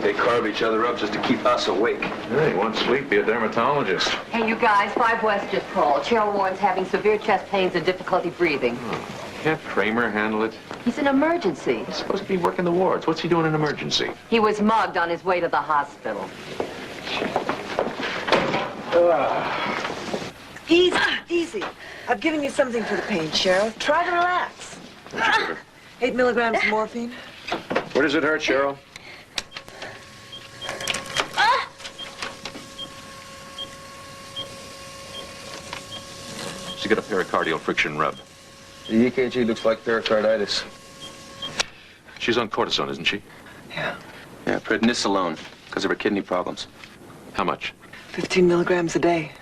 think they carve each other up just to keep us awake. Hey, you want sleep, be a dermatologist. Hey, you guys, 5 West just called. Cheryl Warren's having severe chest pains and difficulty breathing. Can't Kramer handle it? He's in emergency. He's supposed to be working the wards. What's he doing in emergency? He was mugged on his way to the hospital. Easy, easy. I've given you something for the pain, Cheryl. Try to relax. 8 milligrams of morphine. Where does it hurt, Cheryl? She got a pericardial friction rub. The EKG looks like pericarditis. She's on cortisone, isn't she? Yeah, prednisolone, because of her kidney problems. How much? 15 milligrams a day.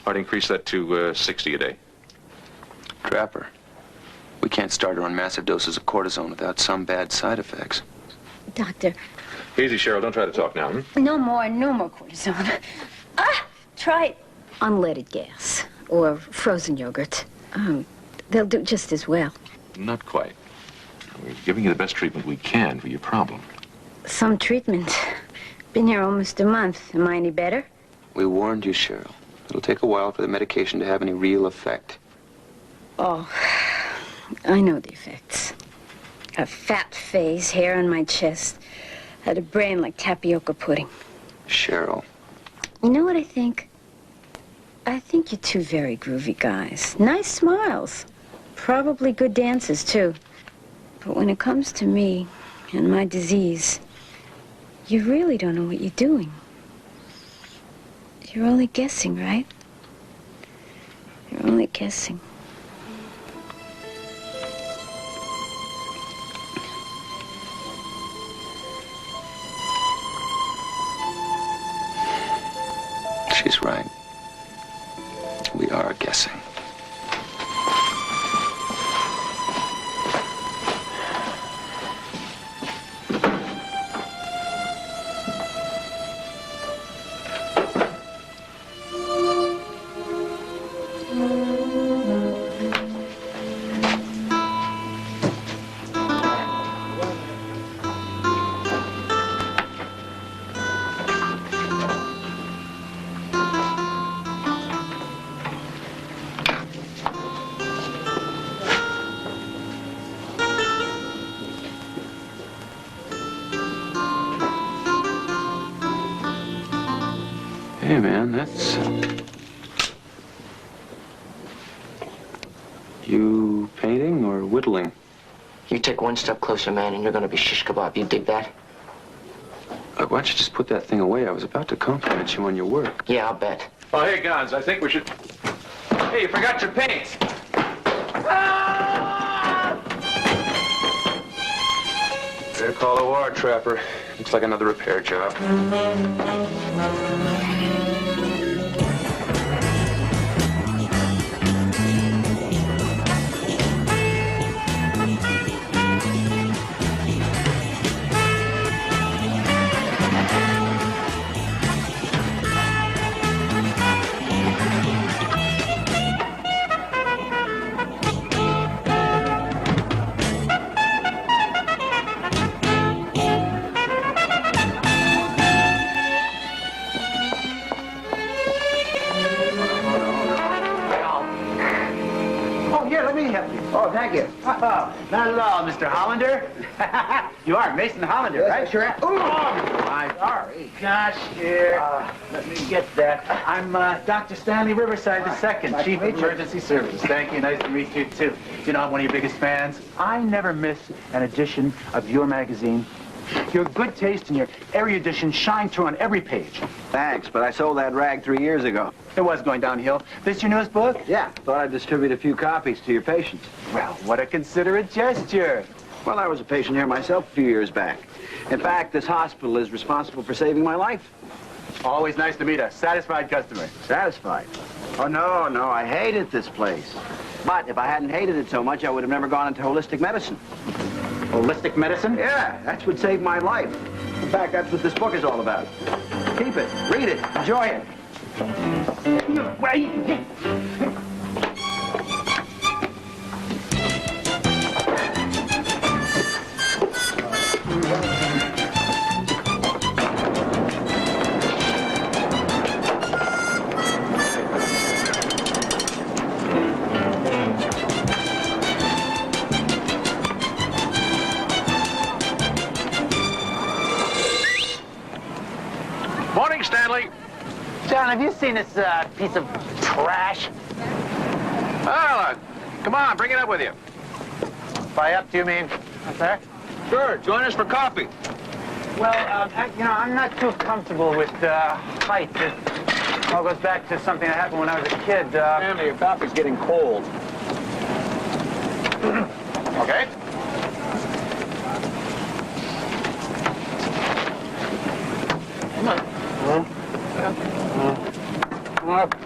I'd increase that to 60 a day. Trapper, we can't start her on massive doses of cortisone without some bad side effects. Doctor, Easy, Cheryl. Don't try to talk now. no more cortisone. Try unleaded gas or frozen yogurt. They'll do just as well. Not quite. We're giving you the best treatment we can for your problem. Some treatment. Been here almost a month. Am I any better? We warned you, Cheryl. It'll take a while for the medication to have any real effect. Oh, I know the effects. A fat face, hair on my chest, had a brain like tapioca pudding. Cheryl. You know what I think? I think you're two very groovy guys. Nice smiles. Probably good dancers, too. But when it comes to me and my disease, you really don't know what you're doing. You're only guessing, right? You're only guessing. She's right. We are guessing. Hey, man, that's... You painting or whittling? You take one step closer, man, and you're gonna be shish kebab. You dig that? Why don't you just put that thing away? I was about to compliment you on your work. Yeah, I'll bet. Oh, hey, Gons, I think we should... Hey, you forgot your paint. Better call a war, Trapper. Looks like another repair job. Oh, thank you. Oh, not at all, Mr. Hollander. You are Mason Hollander, yes, right? Sure. Oh, my sorry. Gosh, here. Let me get that. I'm Dr. Stanley Riverside II, nice Chief of Emergency Services. Thank you. Nice to meet you, too. You know, I'm one of your biggest fans. I never miss an edition of your magazine. Your good taste and your erudition shine through on every page. Thanks, but I sold that rag 3 years ago. It was going downhill. This your newest book? Yeah, thought I'd distribute a few copies to your patients. Well, what a considerate gesture. Well, I was a patient here myself a few years back. In fact, this hospital is responsible for saving my life. Always nice to meet a satisfied customer. Satisfied? Oh, no, I hated this place. But if I hadn't hated it so much, I would have never gone into holistic medicine. Holistic medicine? Yeah, that's what saved my life. In fact, that's what this book is all about. Keep it, read it, enjoy it. John, have you seen this piece of trash? Well, come on, bring it up with you. By up, do you mean up there? Sure, join us for coffee. Well, I'm not too comfortable with height. It all goes back to something that happened when I was a kid. Family, your coffee's getting cold. Okay.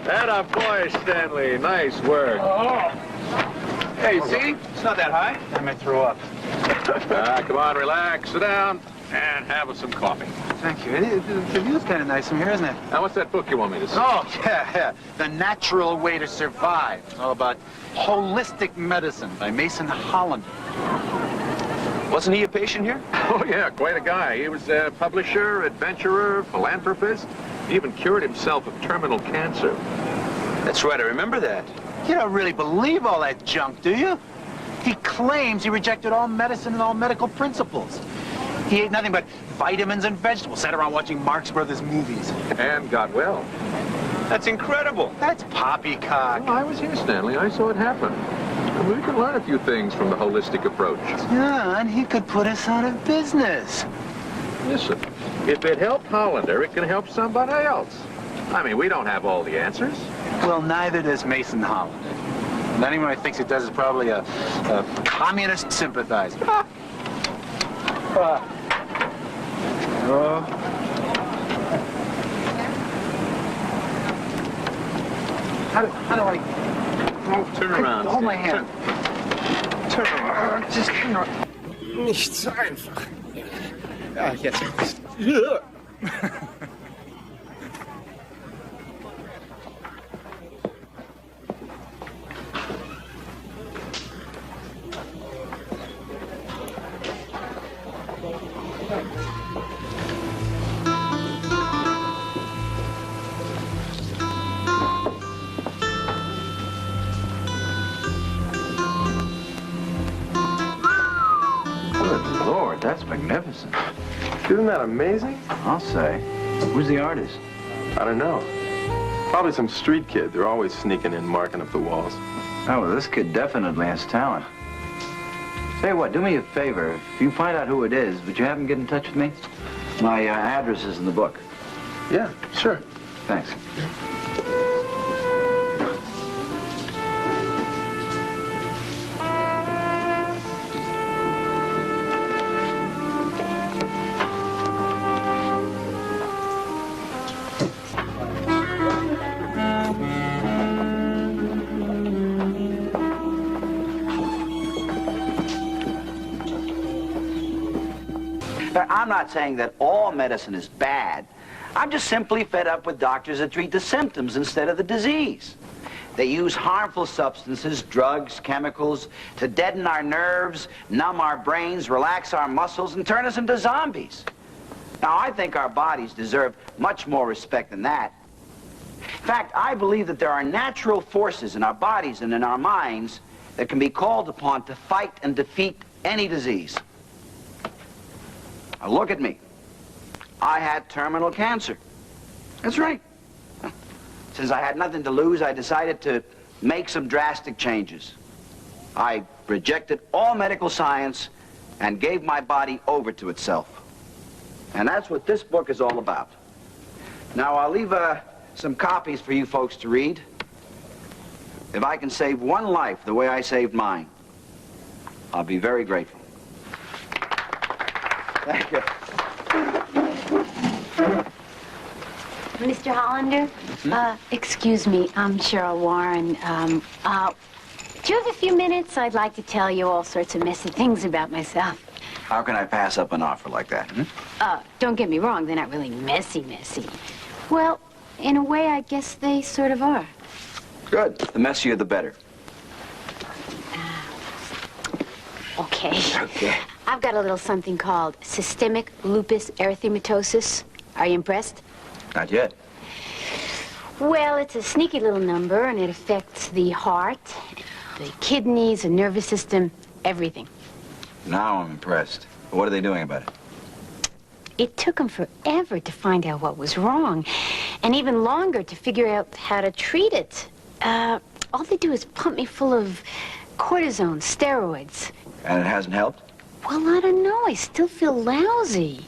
Atta boy, Stanley. Nice work. Hey, see? It's not that high. I may throw up. Come on, relax, sit down, and have us some coffee. Thank you. The view's kind of nice from here, isn't it? Now, what's that book you want me to see? Oh, yeah. The Natural Way to Survive. It's all about holistic medicine by Mason Hollander. Wasn't he a patient here? Oh, yeah, quite a guy. He was a publisher, adventurer, philanthropist. He even cured himself of terminal cancer. That's right, I remember that. You don't really believe all that junk, do you? He claims he rejected all medicine and all medical principles. He ate nothing but vitamins and vegetables, sat around watching Marx Brothers movies. And got well. That's incredible. That's poppycock. Well, I was here, Stanley. I saw it happen. And we can learn a few things from the holistic approach. Yeah, and he could put us out of business. Listen, if it helped Hollander, it can help somebody else. I mean, we don't have all the answers. Well, neither does Mason Hollander. And anyone who thinks he does is probably a communist sympathizer. How do I... Turn around. Hold my hand. Turn around. Just turn around. Nicht so einfach. Ja, jetzt. Good Lord, that's magnificent. Isn't that amazing? I'll say. Who's the artist? I don't know. Probably some street kid. They're always sneaking in, marking up the walls. Oh, well, this kid definitely has talent. Say what, do me a favor. If you find out who it is, would you have him get in touch with me? My address is in the book. Yeah, sure. Thanks. I'm not saying that all medicine is bad. I'm just simply fed up with doctors that treat the symptoms instead of the disease. They use harmful substances, drugs, chemicals, to deaden our nerves, numb our brains, relax our muscles, and turn us into zombies. Now, I think our bodies deserve much more respect than that. In fact, I believe that there are natural forces in our bodies and in our minds that can be called upon to fight and defeat any disease. Now, look at me. I had terminal cancer. That's right. Since I had nothing to lose, I decided to make some drastic changes. I rejected all medical science and gave my body over to itself. And that's what this book is all about. Now, I'll leave some copies for you folks to read. If I can save one life the way I saved mine, I'll be very grateful. Thank you. Mr. Hollander? Excuse me, I'm Cheryl Warren. Do you have a few minutes? I'd like to tell you all sorts of messy things about myself. How can I pass up an offer like that? Don't get me wrong, they're not really messy. Well, in a way, I guess they sort of are. Good. The messier, the better. Okay. Okay. I've got a little something called systemic lupus erythematosus. Are you impressed? Not yet. Well, it's a sneaky little number, and it affects the heart, the kidneys, the nervous system, everything. Now I'm impressed. What are they doing about it? It took them forever to find out what was wrong. And even longer to figure out how to treat it. All they do is pump me full of cortisone, steroids. And it hasn't helped? Well, I don't know. I still feel lousy.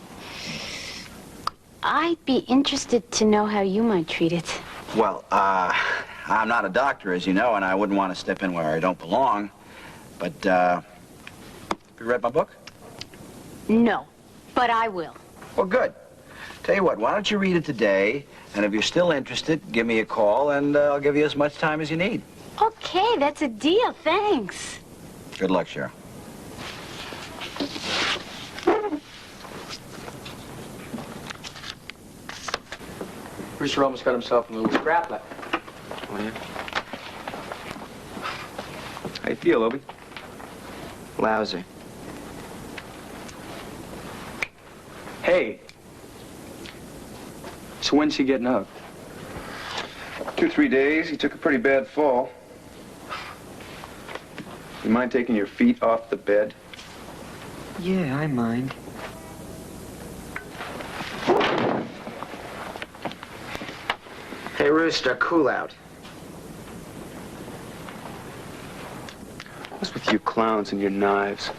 I'd be interested to know how you might treat it. Well, I'm not a doctor, as you know, and I wouldn't want to step in where I don't belong. But, have you read my book? No, but I will. Well, good. Tell you what, why don't you read it today, and if you're still interested, give me a call, and I'll give you as much time as you need. Okay, that's a deal. Thanks. Good luck, Cheryl. Brewster almost got himself in a little scrap left. Oh, yeah? How you feel, Obie? Lousy. Hey. So when's he getting up? 2 or 3 days. He took a pretty bad fall. You mind taking your feet off the bed? Yeah, I mind. Hey, Rooster, cool out. What's with you clowns and your knives?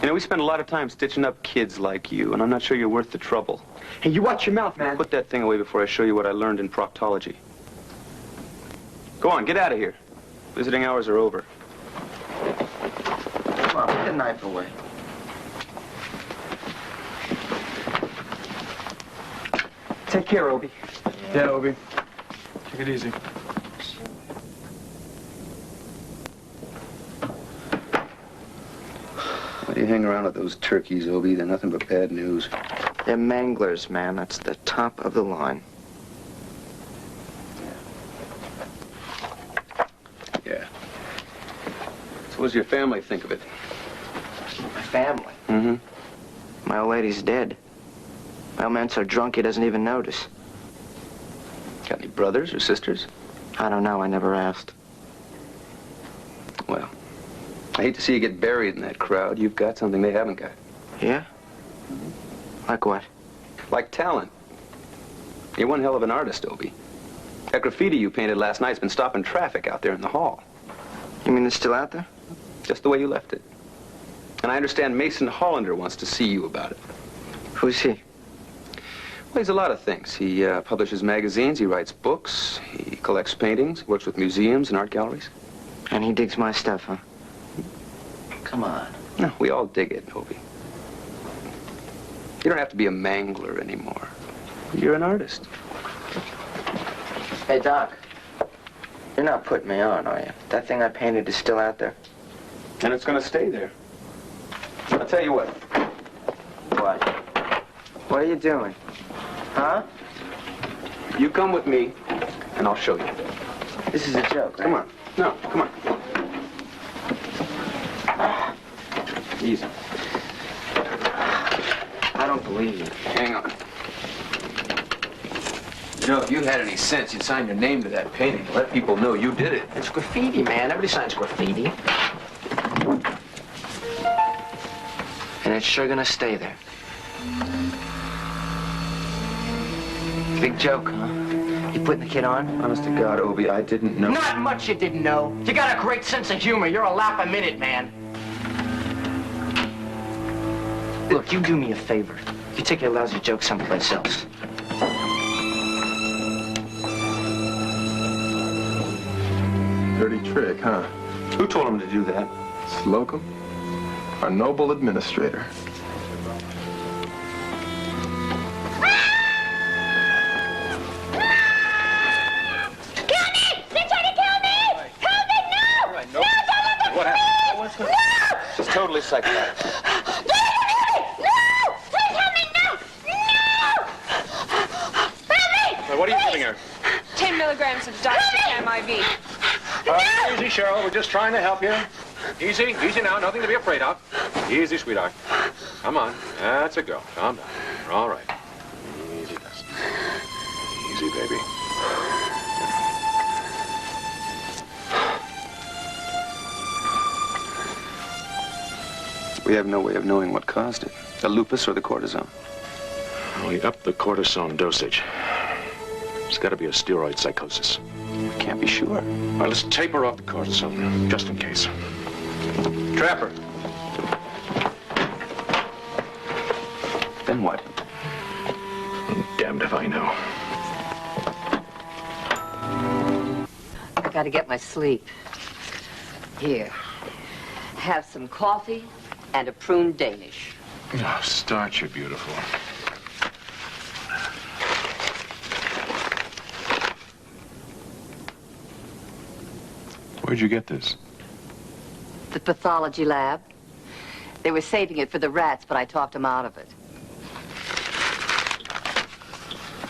You know, we spend a lot of time stitching up kids like you, and I'm not sure you're worth the trouble. Hey, you watch your mouth, man. Put that thing away before I show you what I learned in proctology. Go on, get out of here. Visiting hours are over. Come on, put the knife away. Take care, Obie. Yeah, Obie. Take it easy. Why do you hang around with those turkeys, Obie? They're nothing but bad news. They're manglers, man. That's the top of the line. Yeah. So what does your family think of it? My family? Mm-hmm. My old lady's dead. My old man's so drunk he doesn't even notice. Got any brothers or sisters? I don't know. I never asked. Well, I hate to see you get buried in that crowd. You've got something they haven't got. Yeah? Like what? Like talent. You're one hell of an artist, Obie. That graffiti you painted last night's been stopping traffic out there in the hall. You mean it's still out there? Just the way you left it. And I understand Mason Hollander wants to see you about it. Who's he? Well, he's a lot of things. He publishes magazines, he writes books, he collects paintings, works with museums and art galleries. And he digs my stuff, huh? Come on. No, we all dig it, Obie. You don't have to be a mangler anymore. You're an artist. Hey, Doc. You're not putting me on, are you? That thing I painted is still out there? And it's going to stay there. I'll tell you what. What? What are you doing? Huh? You come with me, and I'll show you. This is a joke, right? Come on. No, come on. Easy. I don't believe you. Hang on. You know, if you had any sense, you'd sign your name to that painting. Let people know you did it. It's graffiti, man. Everybody signs graffiti. And it's sure gonna stay there. Big joke, huh? You putting the kid on? Honest to God, Obie, I didn't know. Not much you didn't know. You got a great sense of humor. You're a laugh a minute, man. Look, you do me a favor. You take your lousy joke someplace else. Dirty trick, huh? Who told him to do that? Slocum, our noble administrator. She's totally psychotic. What are you giving her? 10 milligrams of diclofenac IV. Easy, Cheryl. We're just trying to help you. Easy, easy now. Nothing to be afraid of. Easy, sweetheart. Come on. That's a go. Calm down. You're all right. Easy, Dustin. Easy, baby. We have no way of knowing what caused it. The lupus or the cortisone. We upped the cortisone dosage. It's got to be a steroid psychosis. Can't be sure. Well, let's taper off the cortisone, just in case. Trapper. Then what? Damned if I know. I gotta get my sleep. Here. Have some coffee and a prune Danish. Oh, Starch, you're beautiful. Where'd you get this? The pathology lab. They were saving it for the rats, but I talked them out of it.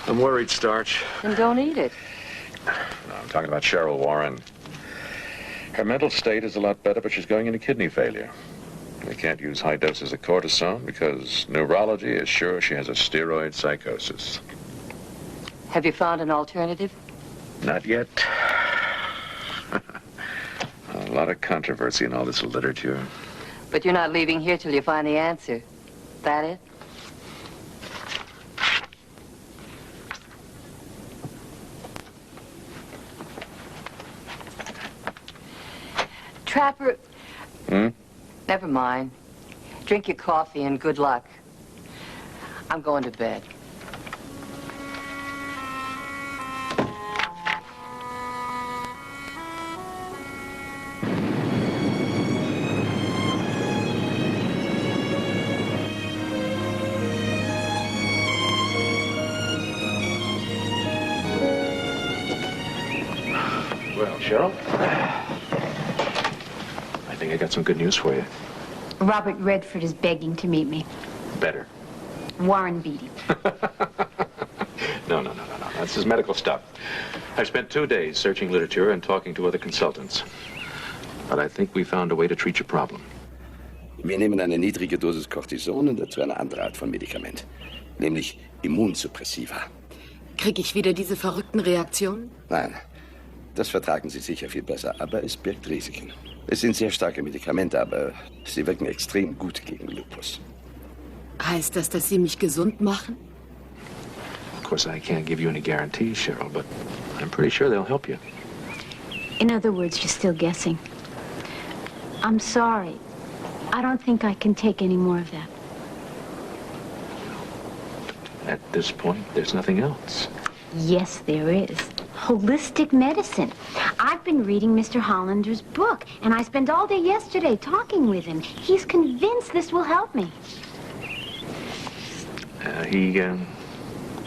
I'm worried, Starch. Then don't eat it. No, I'm talking about Cheryl Warren. Her mental state is a lot better, but she's going into kidney failure. They can't use high doses of cortisone because neurology is sure she has a steroid psychosis. Have you found an alternative? Not yet. A lot of controversy in all this literature. But you're not leaving here till you find the answer. That it? Trapper. Never mind. Drink your coffee and good luck. I'm going to bed. Well, Cheryl, I think I got some good news for you. Robert Redford is begging to meet me. Better. Warren beat him. No. That's his medical stuff. I've spent 2 days searching literature and talking to other consultants. But I think we found a way to treat your problem. Wir nehmen eine niedrige Dosis Cortison und dazu eine andere Art von Medikament, nämlich Immunsuppressiva. Kriege ich wieder diese verrückten Reaktionen? Nein, das vertragen Sie sicher viel besser, aber es birgt Risiken. Es sind sehr starke Medikamente, aber sie wirken extrem gut gegen Lupus. Heißt das, dass Sie mich gesund machen? Of course, I can't give you any guarantees, Cheryl, but I'm pretty sure they'll help you. In other words, you're still guessing. I'm sorry. I don't think I can take any more of that. At this point, there's nothing else. Yes, there is. Holistic medicine. I've been reading Mr. Hollander's book, and I spent all day yesterday talking with him. He's convinced this will help me.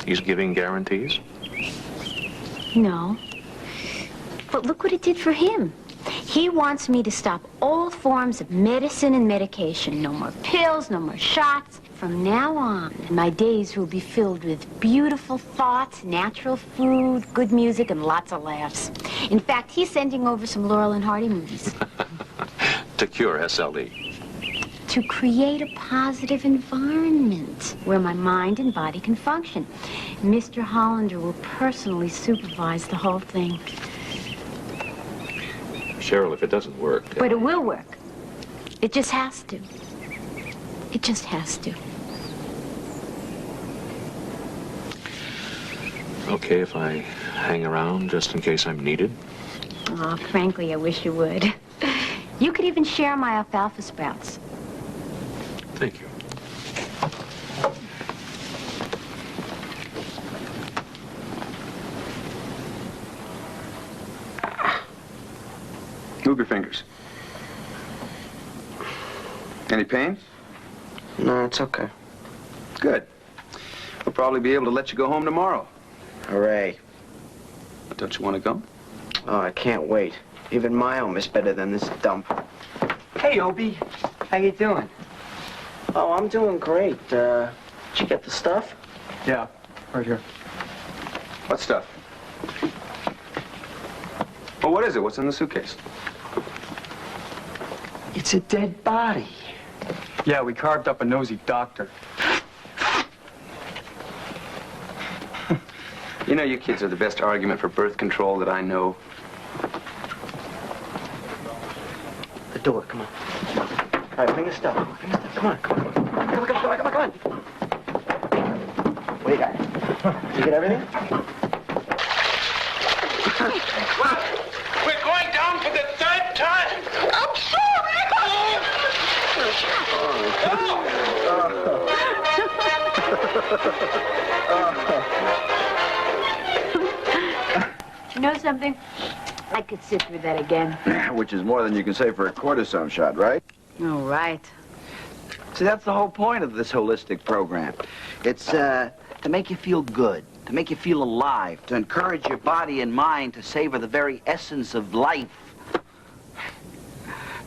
He's giving guarantees? No. But look what it did for him. He wants me to stop all forms of medicine and medication. No more pills, no more shots. From now on, my days will be filled with beautiful thoughts, natural food, good music, and lots of laughs. In fact, he's sending over some Laurel and Hardy movies. To cure SLE. To create a positive environment where my mind and body can function. Mr. Hollander will personally supervise the whole thing. Cheryl, if it doesn't work... But it will work. It just has to. It just has to. Okay if I hang around just in case I'm needed? Oh, frankly, I wish you would. You could even share my alfalfa sprouts. Thank you. Move your fingers. Any pain? No, it's okay. Good. We'll probably be able to let you go home tomorrow. Hooray. Don't you want to go? Oh, I can't wait. Even my home is better than this dump. Hey, Obie. How you doing? Oh, I'm doing great. Did you get the stuff? Yeah, right here. What stuff? Well, what is it? What's in the suitcase? It's a dead body. Yeah, we carved up a nosy doctor. You know, you kids are the best argument for birth control that I know. The door, come on. All right, bring the stuff. Bring the stuff. Come on. Come on. What do you got? Did you get everything? We're going down for the third time. I'm sorry. You know something? I could sit through that again. Which is more than you can say for a cortisone shot, right? Oh, right. See, that's the whole point of this holistic program. It's to make you feel good, to make you feel alive, to encourage your body and mind to savor the very essence of life.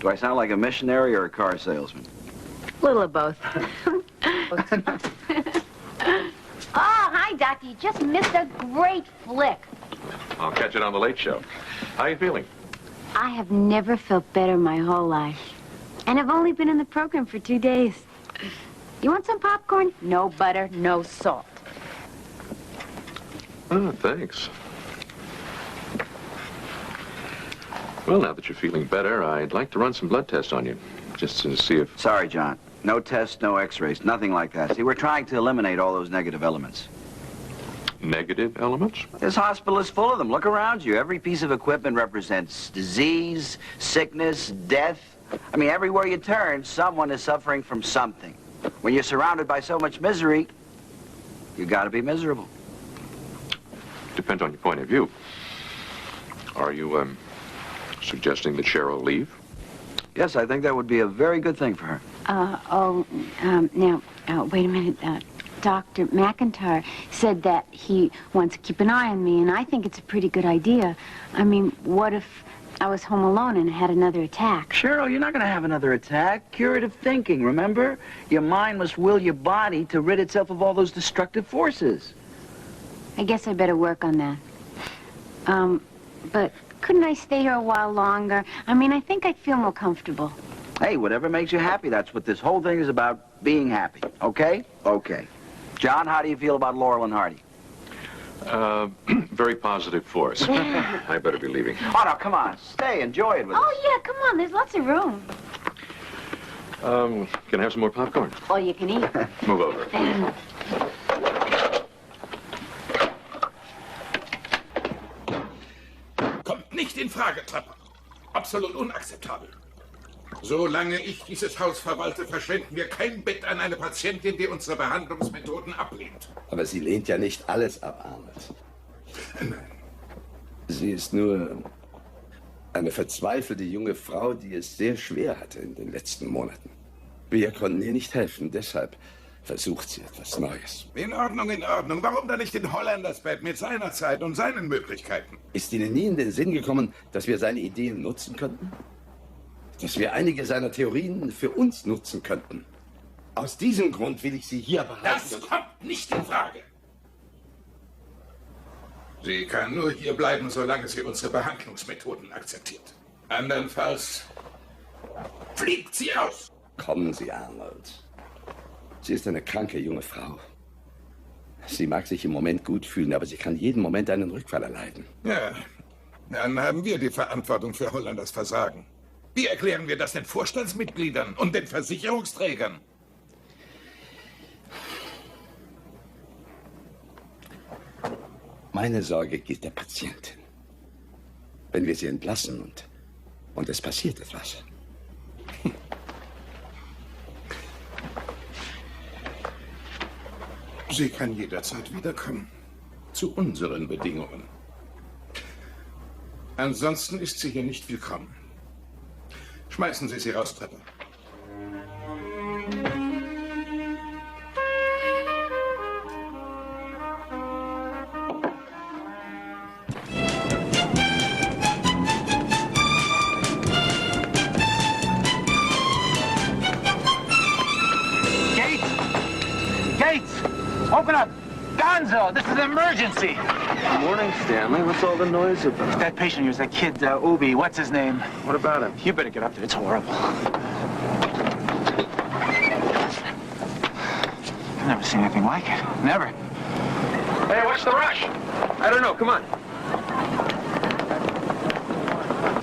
Do I sound like a missionary or a car salesman? A little of both. Oh, hi, Doctor. You just missed a great flick. I'll catch it on the Late Show. How are you feeling? I have never felt better my whole life. And I've only been in the program for 2 days. You want some popcorn? No butter, no salt. Oh, thanks. Well, now that you're feeling better, I'd like to run some blood tests on you, just to see if... Sorry, John. No tests, no x-rays, nothing like that. See, we're trying to eliminate all those negative elements. Negative elements? This hospital is full of them. Look around you. Every piece of equipment represents disease, sickness, death. I mean, everywhere you turn, someone is suffering from something. When you're surrounded by so much misery, you gotta be miserable. Depends on your point of view. Are you, suggesting that Cheryl leave? Yes, I think that would be a very good thing for her. Now, wait a minute. Dr. McIntyre said that he wants to keep an eye on me, and I think it's a pretty good idea. I mean, what if I was home alone and had another attack? Cheryl, you're not going to have another attack. Curative thinking, remember? Your mind must will your body to rid itself of all those destructive forces. I guess I better work on that. But couldn't I stay here a while longer? I mean, I think I'd feel more comfortable. Hey, whatever makes you happy. That's what this whole thing is about, being happy. Okay? Okay. John, how do you feel about Laurel and Hardy? Very positive force. I better be leaving. Oh, no, come on. Stay. Enjoy it with us. Oh, yeah, come on. There's lots of room. Can I have some more popcorn? All you can eat. Move over. Kommt nicht in Frage, Trapper. Absolut unakzeptabel. Solange ich dieses Haus verwalte, verschwenden wir kein Bett an eine Patientin, die unsere Behandlungsmethoden ablehnt. Aber sie lehnt ja nicht alles ab, Arnold. Nein. Sie ist nur eine verzweifelte junge Frau, die es sehr schwer hatte in den letzten Monaten. Wir konnten ihr nicht helfen, deshalb versucht sie etwas Neues. In Ordnung, in Ordnung. Warum dann nicht in Hollanders Bett mit seiner Zeit und seinen Möglichkeiten? Ist Ihnen nie in den Sinn gekommen, dass wir seine Ideen nutzen könnten? Dass wir einige seiner Theorien für uns nutzen könnten? Aus diesem Grund will ich Sie hier behalten. Das kommt nicht in Frage. Sie kann nur hier bleiben, solange sie unsere Behandlungsmethoden akzeptiert. Andernfalls fliegt sie raus. Kommen Sie, Arnold. Sie ist eine kranke junge Frau. Sie mag sich im Moment gut fühlen, aber sie kann jeden Moment einen Rückfall erleiden. Ja, dann haben wir die Verantwortung für Hollanders Versagen. Wie erklären wir das den Vorstandsmitgliedern und den Versicherungsträgern? Meine Sorge gilt der Patientin. Wenn wir sie entlassen und es passiert etwas. Sie kann jederzeit wiederkommen. Zu unseren Bedingungen. Ansonsten ist sie hier nicht willkommen. Schmeißen Sie sie raus, Trapper. Open up! Gonzo, this is an emergency! Good morning, Stanley. What's all the noise about? That patient here is that kid, Obie. What's his name? What about him? You better get up there. It's horrible. I've never seen anything like it. Never. Hey, what's the rush? I don't know. Come on.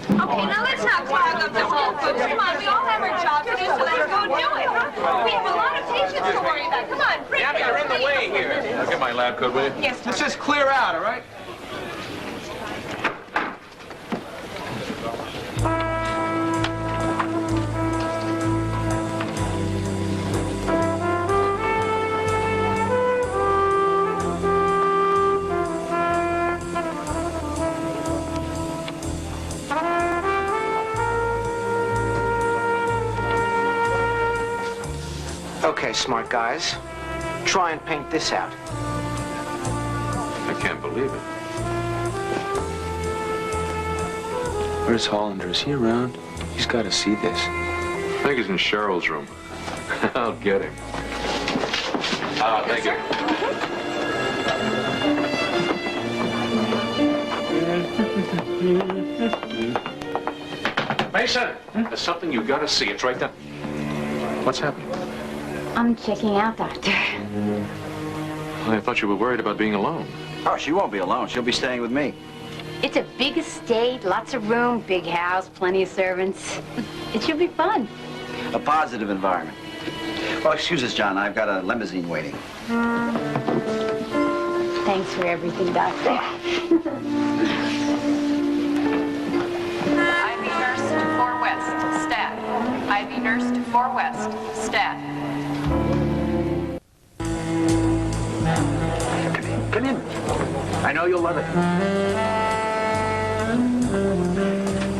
Okay, now let's not clog up the whole food. Come on, we all have our job to do, so let's go do it. We have a lot of patients to worry about. Come on, bring Yeah, you're in the way here. I'll get my lab coat, will you? Yes, Let's just clear out, all right? Okay, smart guys. Try and paint this out. I can't believe it. Where's Hollander? Is he around? He's got to see this. I think he's in Cheryl's room. I'll get him. Thank you. Mason, there's something you gotta see. It's right there. What's happening? I'm checking out, Doctor. I thought you were worried about being alone. Oh, she won't be alone. She'll be staying with me. It's a big estate, lots of room, big house, plenty of servants. It should be fun. A positive environment. Well, excuse us, John. I've got a limousine waiting. Thanks for everything, Doctor. IV nurse to 4 West, stat. IV nurse to 4 West, stat. Come in. I know you'll love it.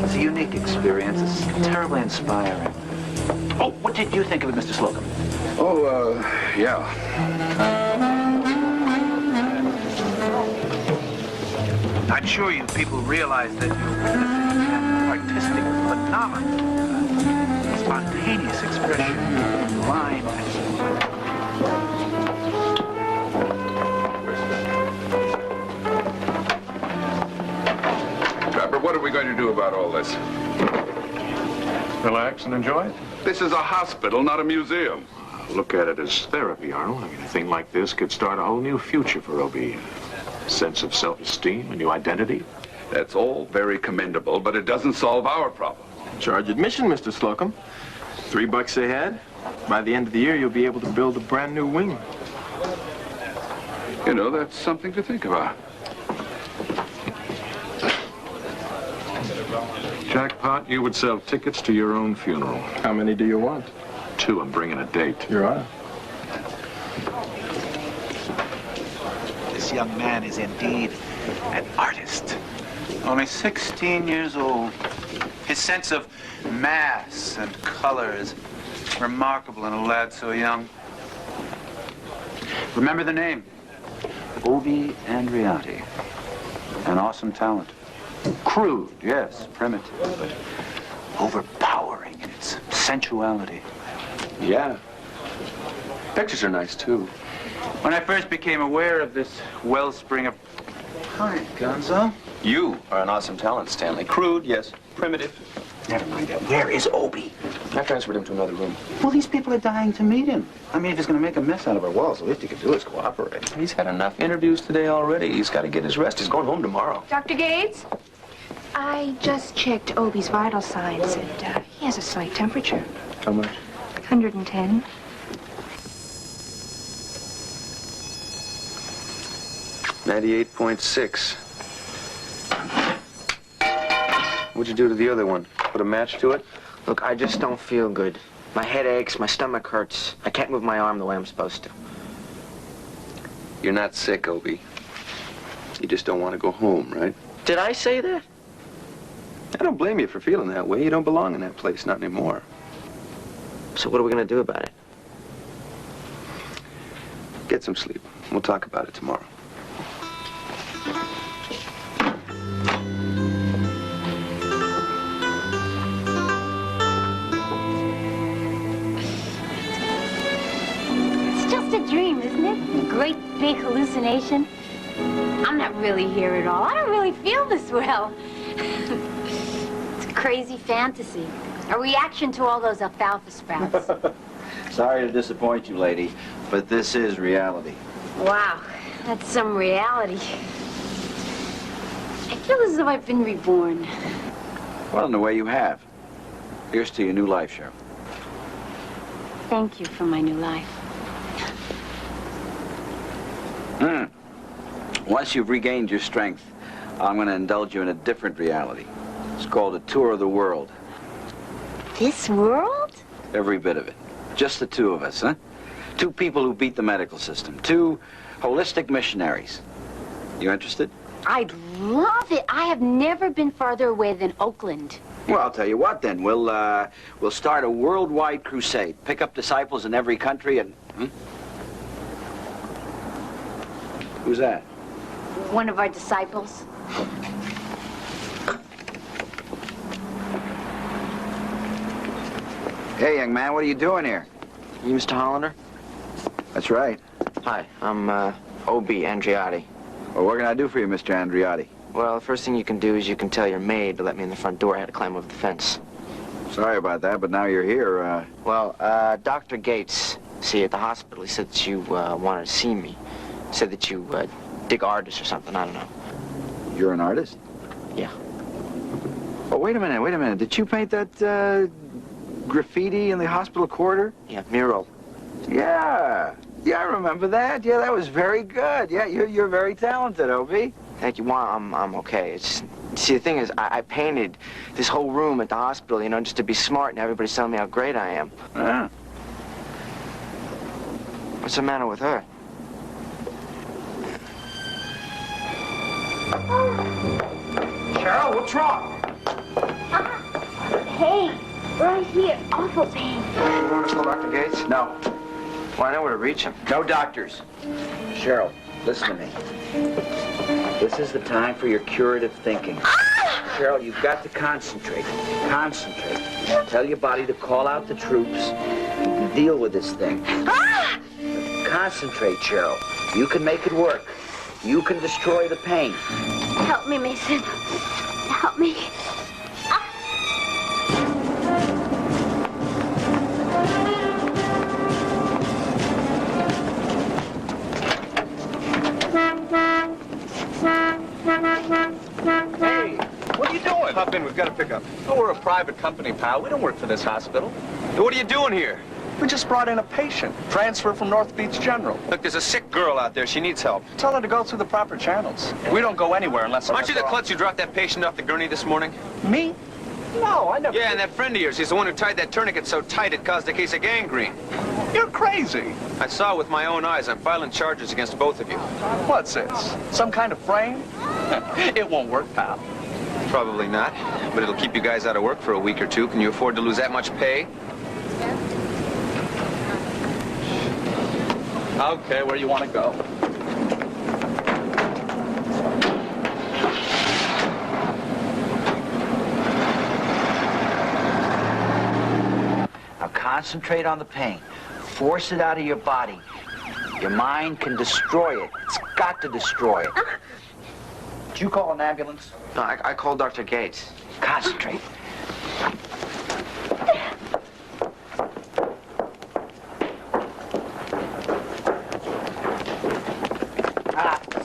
It's a unique experience. It's terribly inspiring. Oh, what did you think of it, Mr. Slocum? Oh, yeah. I'm sure you people realize that you're witnessing an artistic phenomenon. Spontaneous expression, line. Trapper, what are we going to do about all this? Relax and enjoy it. This is a hospital, not a museum. Look at it as therapy, Arnold. I mean, a thing like this could start a whole new future for Obie. A sense of self-esteem, a new identity. That's all very commendable, but it doesn't solve our problem. Charge admission, Mr. Slocum. $3 a head. By the end of the year, you'll be able to build a brand new wing. You know, that's something to think about. Jackpot, you would sell tickets to your own funeral. How many do you want? 2, I'm bringing a date. Your Honor. This young man is indeed an artist. Only 16 years old. His sense of mass and color is remarkable in a lad so young. Remember the name. Obie Andreotti. An awesome talent. Crude, yes, primitive, but overpowering in its sensuality. Yeah. Pictures are nice, too. When I first became aware of this wellspring of... Hi, Gonzo. You are an awesome talent, Stanley. Crude, yes. Primitive. Never mind that. Where is Obie? I transferred him to another room. Well, these people are dying to meet him. I mean, if he's going to make a mess out of our walls, the least he can do is cooperate. He's had enough interviews today already. He's got to get his rest. He's going home tomorrow. Dr. Gates? I just checked Obie's vital signs, and he has a slight temperature. How much? 110. .6. What'd you do to the other one? Put a match to it? Look, I just don't feel good. My head aches, my stomach hurts. I can't move my arm the way I'm supposed to. You're not sick, Obie. You just don't want to go home, right? Did I say that? I don't blame you for feeling that way. You don't belong in that place, not anymore. So what are we going to do about it? Get some sleep. We'll talk about it tomorrow. It's just a dream, isn't it? A great big hallucination. I'm not really here at all. I don't really feel this well. It's a crazy fantasy. A reaction to all those alfalfa sprouts. Sorry to disappoint you, lady, but this is reality. Wow, that's some reality. I feel as though I've been reborn. Well, in a way you have. Here's to your new life, Cheryl. Thank you for my new life. Once you've regained your strength, I'm going to indulge you in a different reality. It's called a tour of the world. This world? Every bit of it. Just the two of us, huh? Two people who beat the medical system. Two holistic missionaries. You interested? I'd love it. I have never been farther away than Oakland. Well, I'll tell you what, then. We'll start a worldwide crusade. Pick up disciples in every country and... Who's that? One of our disciples. Hey, young man, what are you doing here? You Mr. Hollander? That's right. Hi, I'm Obie Andriotti. Well, what can I do for you, Mr. Andriotti? Well, the first thing you can do is you can tell your maid to let me in the front door. I had to climb over the fence. Sorry about that, but now you're here, Well, Dr. Gates, see, at the hospital, he said that you wanted to see me. Said that you dig artists or something, I don't know. You're an artist? Yeah. Oh, wait a minute. Did you paint that, graffiti in the hospital corridor? Yeah, mural. Yeah, I remember that. Yeah, that was very good. Yeah, you're very talented, Obie. Thank you. Well, I'm okay. It's see, the thing is, I painted this whole room at the hospital, you know, just to be smart, and everybody's telling me how great I am. Yeah. What's the matter with her? Cheryl, what's wrong? Hey, right here. Awful pain. You want to call Dr. Gates? No. Well, I know where to reach him. No doctors. Cheryl, listen to me. This is the time for your curative thinking. Cheryl, you've got to concentrate. Concentrate. Tell your body to call out the troops and deal with this thing. Concentrate, Cheryl. You can make it work. You can destroy the pain. Help me, Mason. Help me. Hey, what are you doing? Hop in, we've got to pick up. Oh, we're a private company, pal. We don't work for this hospital. What are you doing here? We just brought in a patient. Transfer from North Beach General. Look, there's a sick girl out there. She needs help. Tell her to go through the proper channels. We don't go anywhere unless... Aren't you the klutz who dropped that patient off the gurney this morning? Me? No, I never... Yeah, and that friend of yours, he's the one who tied that tourniquet so tight it caused a case of gangrene. You're crazy. I saw it with my own eyes. I'm filing charges against both of you. What's this? Some kind of frame? It won't work, pal. Probably not, but it'll keep you guys out of work for a week or two. Can you afford to lose that much pay? Okay, where you want to go? Now concentrate on the pain. Force it out of your body. Your mind can destroy it. It's got to destroy it. Did you call an ambulance? No, I called Dr. Gates. Concentrate.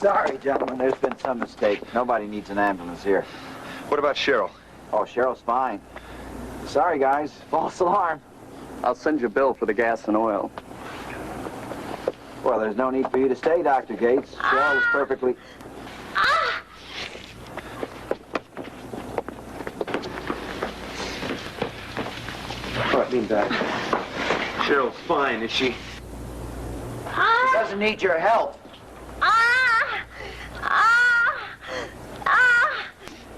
Sorry, gentlemen, there's been some mistake. Nobody needs an ambulance here. What about Cheryl? Oh, Cheryl's fine. Sorry, guys. False alarm. I'll send you a bill for the gas and oil. Well, there's no need for you to stay, Dr. Gates. Cheryl is perfectly... All right, lean back. Cheryl's fine, is she? She doesn't need your help.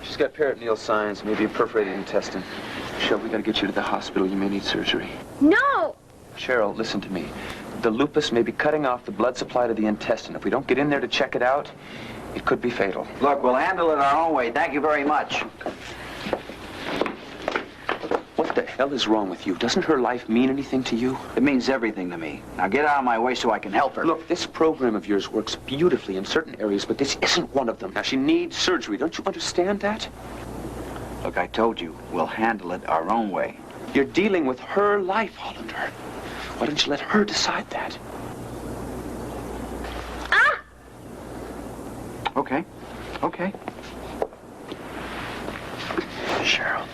She's got peritoneal signs, maybe a perforated intestine. Cheryl, we gotta get you to the hospital. You may need surgery. No! Cheryl, listen to me. The lupus may be cutting off the blood supply to the intestine. If we don't get in there to check it out, it could be fatal. Look, we'll handle it our own way. Thank you very much. What the hell is wrong with you? Doesn't her life mean anything to you? It means everything to me. Now get out of my way so I can help her. Look, this program of yours works beautifully in certain areas, but this isn't one of them. Now, she needs surgery. Don't you understand that? Look, I told you, we'll handle it our own way. You're dealing with her life, Hollander. Why don't you let her decide that? Okay. Okay. Cheryl,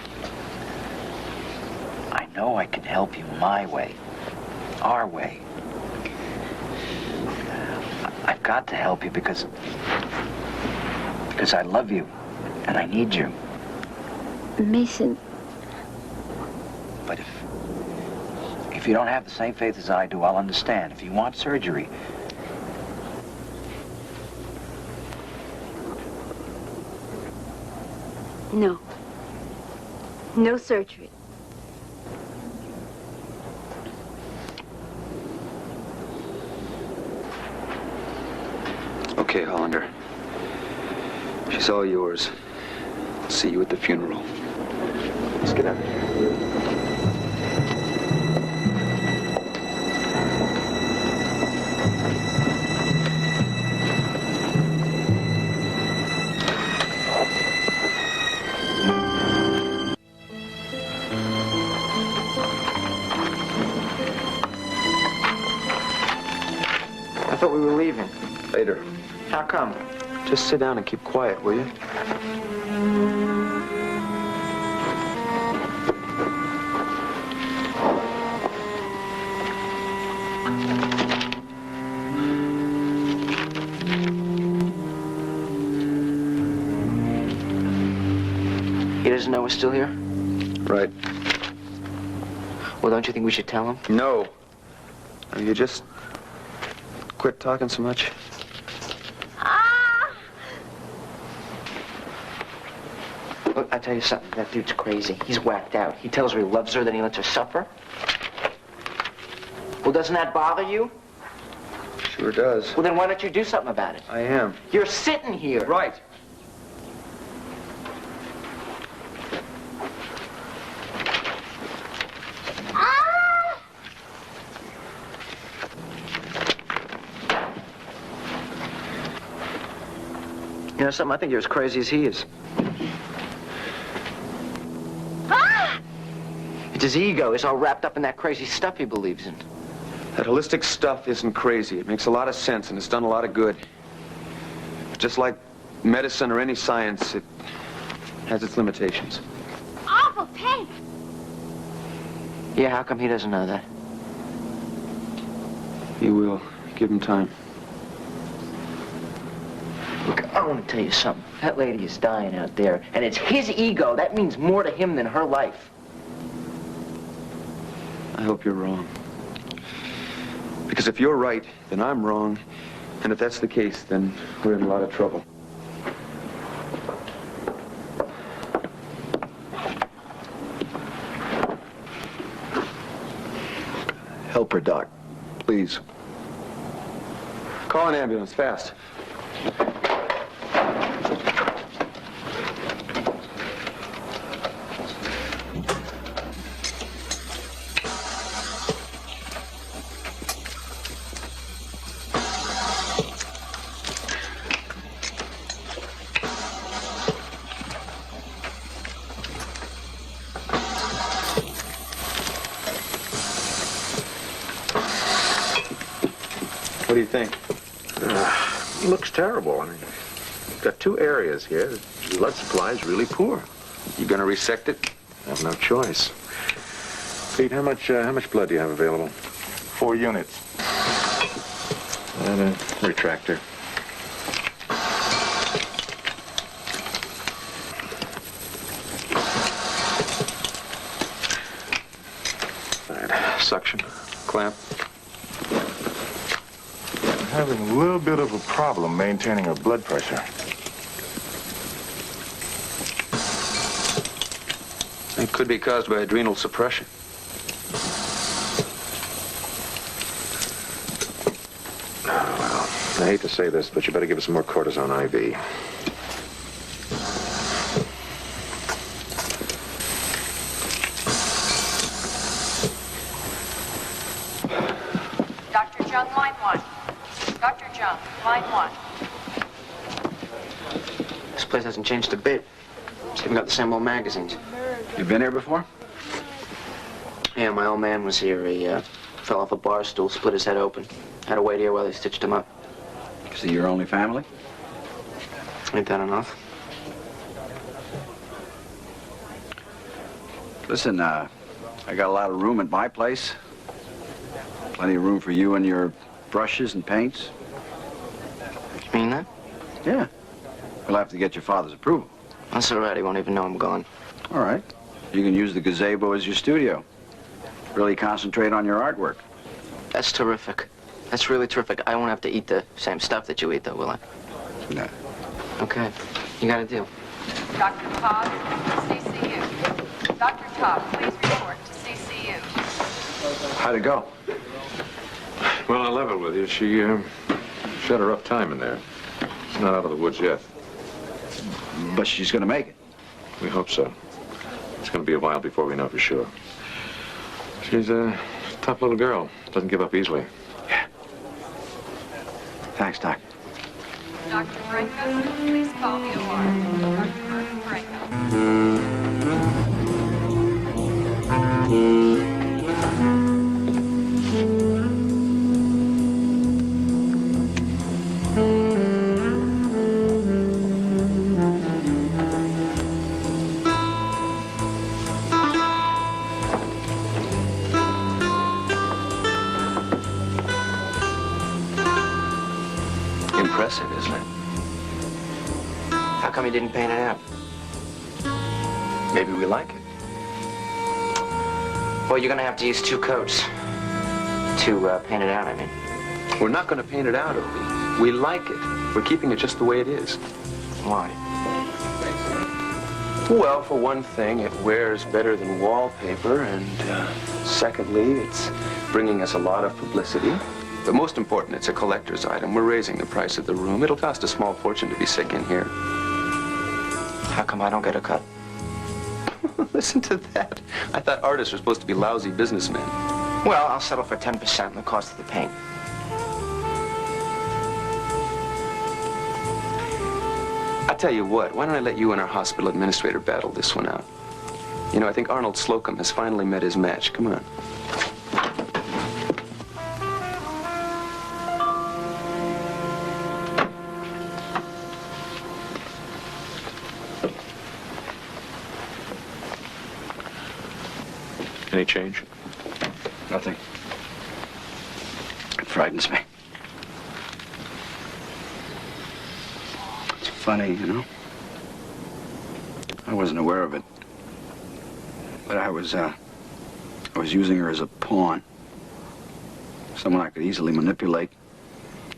I know I can help you my way. Our way. I've got to help you because I love you and I need you. Mason. But if you don't have the same faith as I do, I'll understand. If you want surgery, No. No surgery. Okay, Hollander. She's all yours. I'll see you at the funeral. Let's get out of here. I thought we were leaving. Later. How come? Just sit down and keep quiet, will you? He doesn't know we're still here? Right. Well, don't you think we should tell him? No. You just quit talking so much. Look, I tell you something. That dude's crazy. He's whacked out. He tells her he loves her, then he lets her suffer. Well, doesn't that bother you? Sure does. Well, then why don't you do something about it? I am. You're sitting here. Right. You know something? I think you're as crazy as he is. It's his ego. He's all wrapped up in that crazy stuff he believes in. That holistic stuff isn't crazy. It makes a lot of sense, and it's done a lot of good. Just like medicine or any science, it has its limitations. Awful pain. Yeah, how come he doesn't know that? You will. Give him time. Look, I want to tell you something. That lady is dying out there, and it's his ego. That means more to him than her life. I hope you're wrong. Because if you're right, then I'm wrong. And if that's the case, then we're in a lot of trouble. Help her, Doc. Please. Call an ambulance, fast. What do you think? Looks terrible. I mean, got two areas here. The blood supply is really poor. You gonna resect it? I have no choice. Pete, how much blood do you have available? 4 units. And a retractor. All right, suction. Clamp. Having a little bit of a problem maintaining her blood pressure. It could be caused by adrenal suppression. Oh, well, I hate to say this, but you better give us some more cortisone IV. Dr. Jung, line 1. Dr. Jung, line 1. This place hasn't changed a bit. It's even got the same old magazines. You been here before? Yeah, my old man was here. He fell off a bar stool, split his head open. Had to wait here while they stitched him up. Is he your only family? Ain't that enough? Listen, I got a lot of room at my place. Plenty of room for you and your brushes and paints. You mean that? Yeah. We'll have to get your father's approval. That's all right. He won't even know I'm gone. All right. You can use the gazebo as your studio. Really concentrate on your artwork. That's terrific. That's really terrific. I won't have to eat the same stuff that you eat, though, will I? No. Okay. You got a deal. Dr. Paz, CCU. Dr. Cobb, please report to CCU. How'd it go? Well, I'll level with you. She had a rough time in there. She's not out of the woods yet. But she's going to make it. We hope so. It's going to be a while before we know for sure. She's a tough little girl. Doesn't give up easily. Thanks, Doc. Dr. Brenner, please call the OR. Dr. Brenner. Impressive, isn't it? How come you didn't paint it out? Maybe we like it. Well, you're gonna have to use 2 coats to paint it out, I mean. We're not going to paint it out, Obie. We like it. We're keeping it just the way it is. Why? Well, for one thing, it wears better than wallpaper, and secondly, it's bringing us a lot of publicity. But most important, it's a collector's item. We're raising the price of the room. It'll cost a small fortune to be sick in here. How come I don't get a cut? Listen to that. I thought artists were supposed to be lousy businessmen. Well, I'll settle for 10% in the cost of the paint. I tell you what, why don't I let you and our hospital administrator battle this one out? You know, I think Arnold Slocum has finally met his match. Come on. Any change? Nothing. It frightens me. It's funny, you know. I wasn't aware of it. But I was using her as a pawn. Someone I could easily manipulate.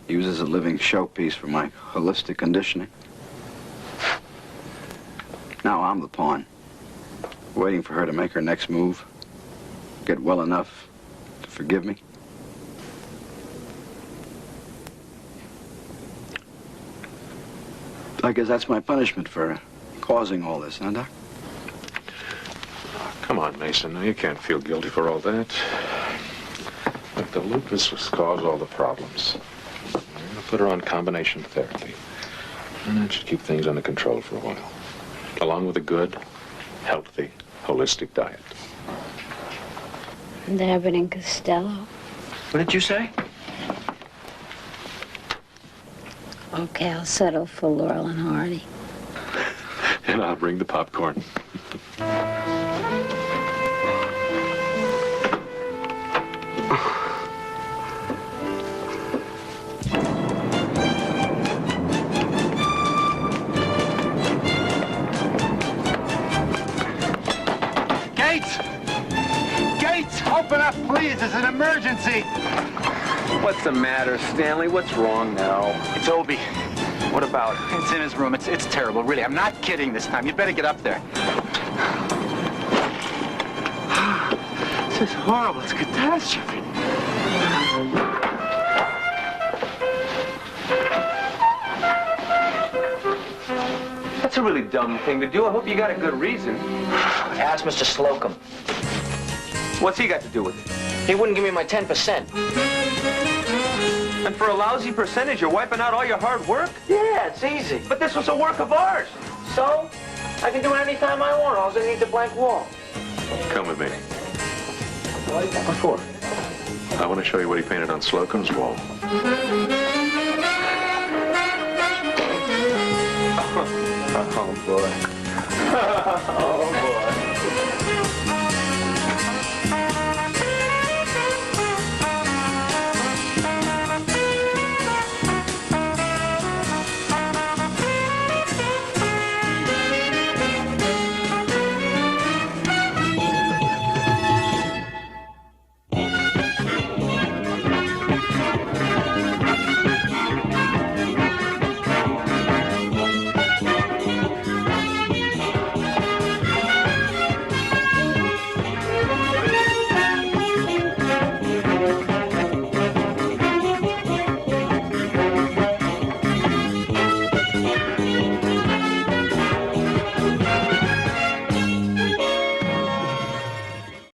Use as a living showpiece for my holistic conditioning. Now I'm the pawn. Waiting for her to make her next move. Get well enough to forgive me. I guess that's my punishment for causing all this, huh, Doc? Come on, Mason. You can't feel guilty for all that. Look, the lupus has caused all the problems. We're going to put her on combination therapy. And that should keep things under control for a while. Along with a good, healthy, holistic diet. And Abbott and Costello. What did you say? Okay, I'll settle for Laurel and Hardy. And I'll bring the popcorn. Open up, please. It's an emergency. What's the matter, Stanley? What's wrong now? It's Obie. What about it? It's in his room. It's terrible, really. I'm not kidding this time. You'd better get up there. This is horrible. It's a catastrophe. That's a really dumb thing to do. I hope you got a good reason. Ask Mr. Slocum. What's he got to do with it? He wouldn't give me my 10%. And for a lousy percentage, you're wiping out all your hard work? Yeah, it's easy. But this was a work of art. So? I can do it anytime I want. All I need is a blank wall. Come with me. What for? I want to show you what he painted on Slocum's wall. Oh, boy.